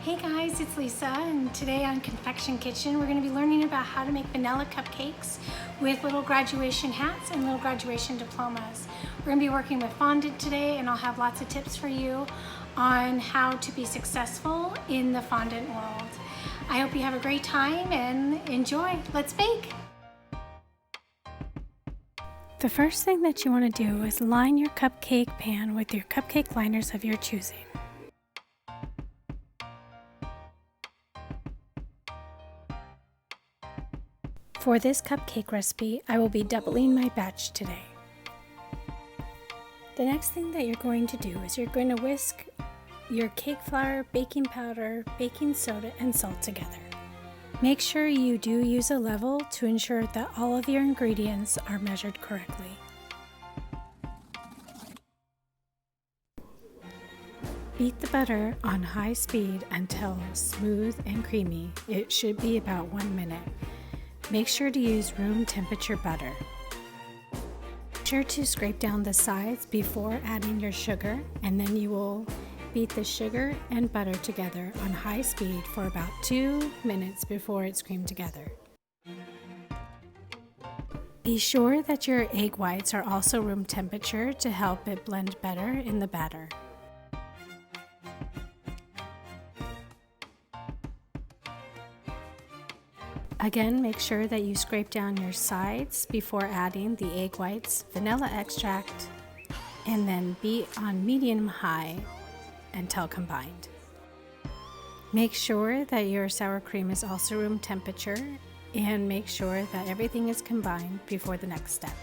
Hey guys, it's Lisa, and today on Confection Kitchen we're going to be learning about how to make vanilla cupcakes with little graduation hats and little graduation diplomas. We're going to be working with fondant today, and I'll have lots of tips for you on how to be successful in the fondant world. I hope you have a great time and enjoy. Let's bake! The first thing that you want to do is line your cupcake pan with your cupcake liners of your choosing. For this cupcake recipe, I will be doubling my batch today. The next thing that you're going to do is you're going to whisk your cake flour, baking powder, baking soda, and salt together. Make sure you do use a level to ensure that all of your ingredients are measured correctly. Beat the butter on high speed until smooth and creamy. It should be about 1 minute. Make sure to use room temperature butter. Make sure to scrape down the sides before adding your sugar, and then you will beat the sugar and butter together on high speed for about 2 minutes before it's creamed together. Be sure that your egg whites are also room temperature to help it blend better in the batter. Again, make sure that you scrape down your sides before adding the egg whites, vanilla extract, and then beat on medium-high until combined. Make sure that your sour cream is also room temperature, and make sure that everything is combined before the next step.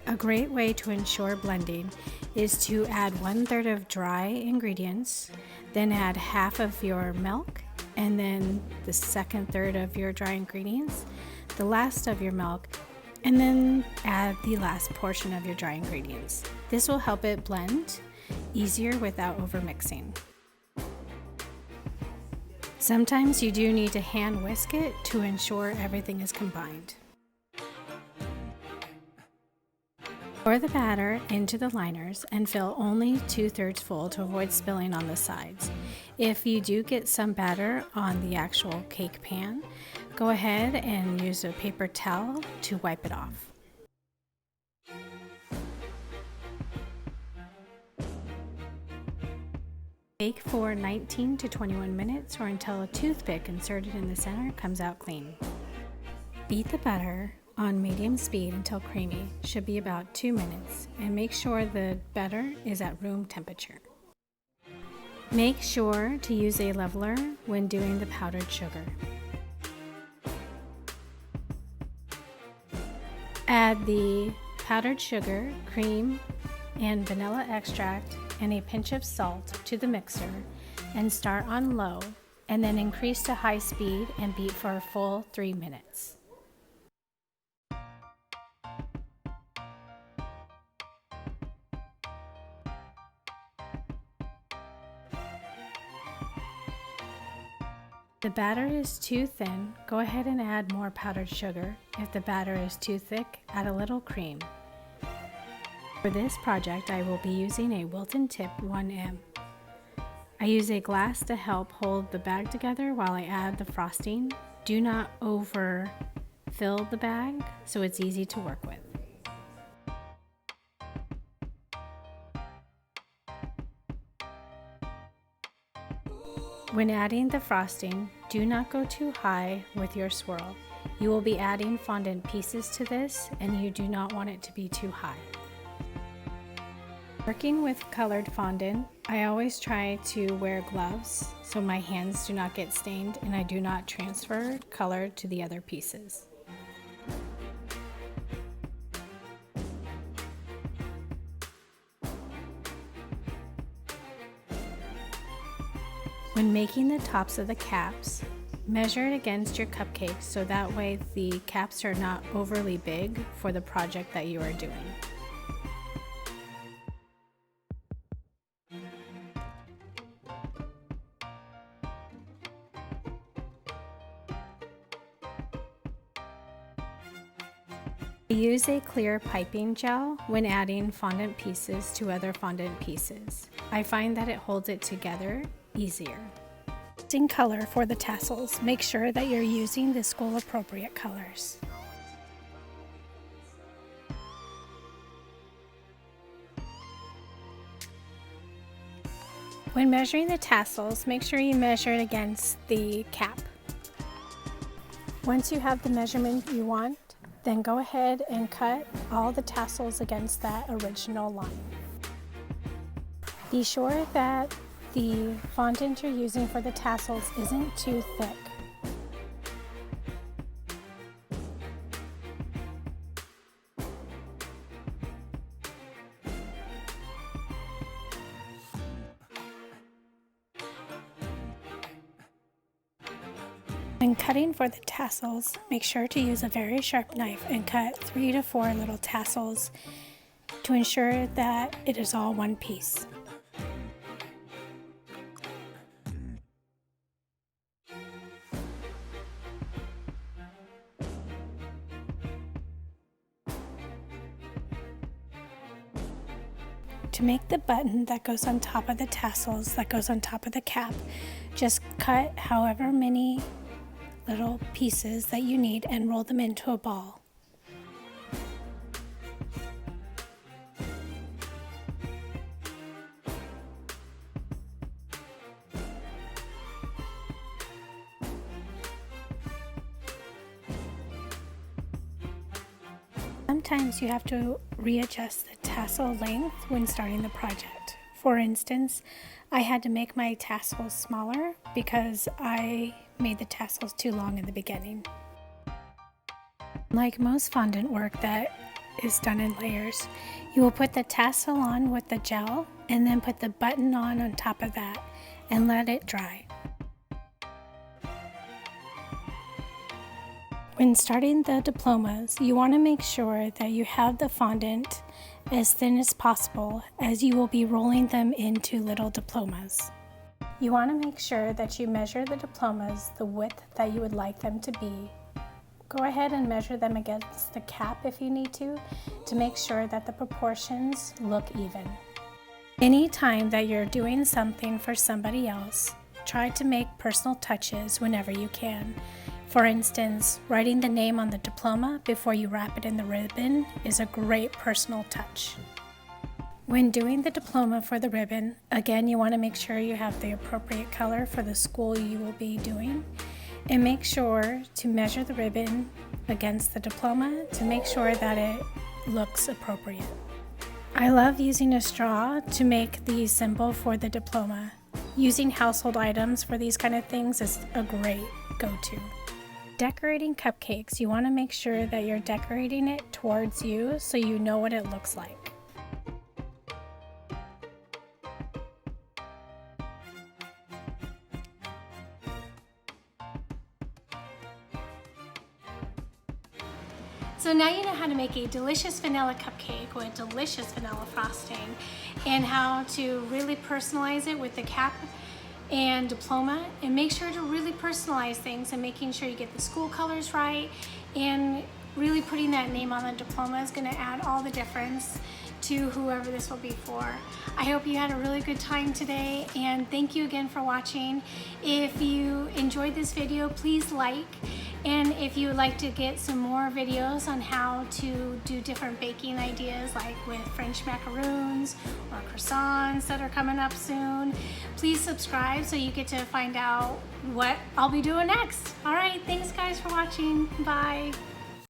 A great way to ensure blending is to add 1/3 of dry ingredients, then add half of your milk, and then the second third of your dry ingredients, the last of your milk, and then add the last portion of your dry ingredients. This will help it blend easier without overmixing. Sometimes you do need to hand whisk it to ensure everything is combined. Pour the batter into the liners and fill only 2/3 full to avoid spilling on the sides. If you do get some batter on the actual cake pan, go ahead and use a paper towel to wipe it off. Bake for 19 to 21 minutes or until a toothpick inserted in the center comes out clean. Beat the batter on medium speed until creamy, should be about 2 minutes, and make sure the batter is at room temperature. Make sure to use a leveler when doing the powdered sugar. Add the powdered sugar, cream, and vanilla extract and a pinch of salt to the mixer and start on low, and then increase to high speed and beat for a full 3 minutes. If the batter is too thin, go ahead and add more powdered sugar. If the batter is too thick, add a little cream. For this project, I will be using a Wilton tip 1M. I use a glass to help hold the bag together while I add the frosting. Do not overfill the bag so it's easy to work with. When adding the frosting, do not go too high with your swirl. You will be adding fondant pieces to this, and you do not want it to be too high. Working with colored fondant, I always try to wear gloves so my hands do not get stained and I do not transfer color to the other pieces. When making the tops of the caps, measure it against your cupcakes so that way the caps are not overly big for the project that you are doing. Use a clear piping gel when adding fondant pieces to other fondant pieces. I find that it holds it together easier. In color for the tassels, make sure that you're using the school appropriate colors. When measuring the tassels, make sure you measure it against the cap. Once you have the measurement you want, then go ahead and cut all the tassels against that original line. Be sure that the fondant you're using for the tassels isn't too thick. When cutting for the tassels, make sure to use a very sharp knife and cut 3 to 4 little tassels to ensure that it is all one piece. To make the button that goes on top of the tassels, that goes on top of the cap, just cut however many little pieces that you need and roll them into a ball. Sometimes you have to readjust the tassel length when starting the project. For instance, I had to make my tassels smaller because I made the tassels too long in the beginning. Like most fondant work that is done in layers, you will put the tassel on with the gel and then put the button on top of that and let it dry. When starting the diplomas, you want to make sure that you have the fondant as thin as possible, as you will be rolling them into little diplomas. You want to make sure that you measure the diplomas the width that you would like them to be. Go ahead and measure them against the cap if you need to make sure that the proportions look even. Anytime that you're doing something for somebody else, try to make personal touches whenever you can. For instance, writing the name on the diploma before you wrap it in the ribbon is a great personal touch. When doing the diploma for the ribbon, again, you want to make sure you have the appropriate color for the school you will be doing, and make sure to measure the ribbon against the diploma to make sure that it looks appropriate. I love using a straw to make the symbol for the diploma. Using household items for these kind of things is a great go-to. Decorating cupcakes, you want to make sure that you're decorating it towards you so you know what it looks like. So now you know how to make a delicious vanilla cupcake with delicious vanilla frosting and how to really personalize it with the cap and diploma, and make sure to really personalize things and making sure you get the school colors right, and really putting that name on the diploma is going to add all the difference to whoever this will be for. I hope you had a really good time today, and thank you again for watching. If you enjoyed this video, please like, and if you would like to get some more videos on how to do different baking ideas like with French macaroons or croissants that are coming up soon, please subscribe so you get to find out what I'll be doing next. All right, thanks guys for watching. Bye.